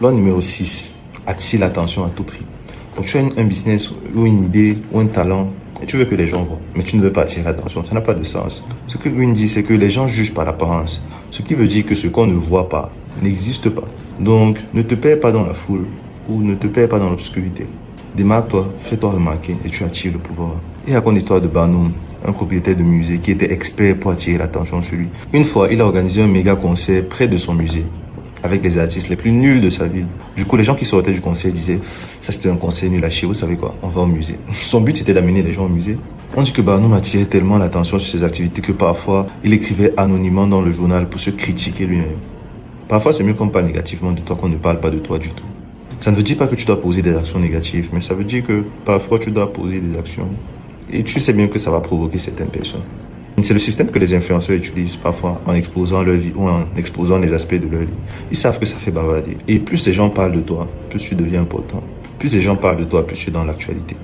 Loi numéro 6, attire l'attention à tout prix. Donc tu as un business ou une idée ou un talent et tu veux que les gens voient, mais tu ne veux pas attirer l'attention, ça n'a pas de sens. Ce que Green dit, c'est que les gens jugent par l'apparence, ce qui veut dire que ce qu'on ne voit pas n'existe pas. Donc ne te perds pas dans la foule ou ne te perds pas dans l'obscurité. Démarque-toi, fais-toi remarquer et tu attires le pouvoir. Et raconte l'histoire de Barnum, un propriétaire de musée qui était expert pour attirer l'attention sur lui. Une fois, il a organisé un méga concert près de son musée, avec les artistes les plus nuls de sa ville. Du coup, les gens qui sortaient du concert disaient « Ça, c'était un concert nul à chier, vous savez quoi, on va au musée. » Son but, c'était d'amener les gens au musée. On dit que Barnum attirait tellement l'attention sur ses activités que parfois, il écrivait anonymement dans le journal pour se critiquer lui-même. Parfois, c'est mieux qu'on parle négativement de toi qu'on ne parle pas de toi du tout. Ça ne veut dire pas que tu dois poser des actions négatives, mais ça veut dire que parfois, tu dois poser des actions. Et tu sais bien que ça va provoquer certaines personnes. C'est le système que les influenceurs utilisent parfois en exposant leur vie ou en exposant les aspects de leur vie. Ils savent que ça fait bavarder. Et plus les gens parlent de toi, plus tu deviens important. Plus les gens parlent de toi, plus tu es dans l'actualité.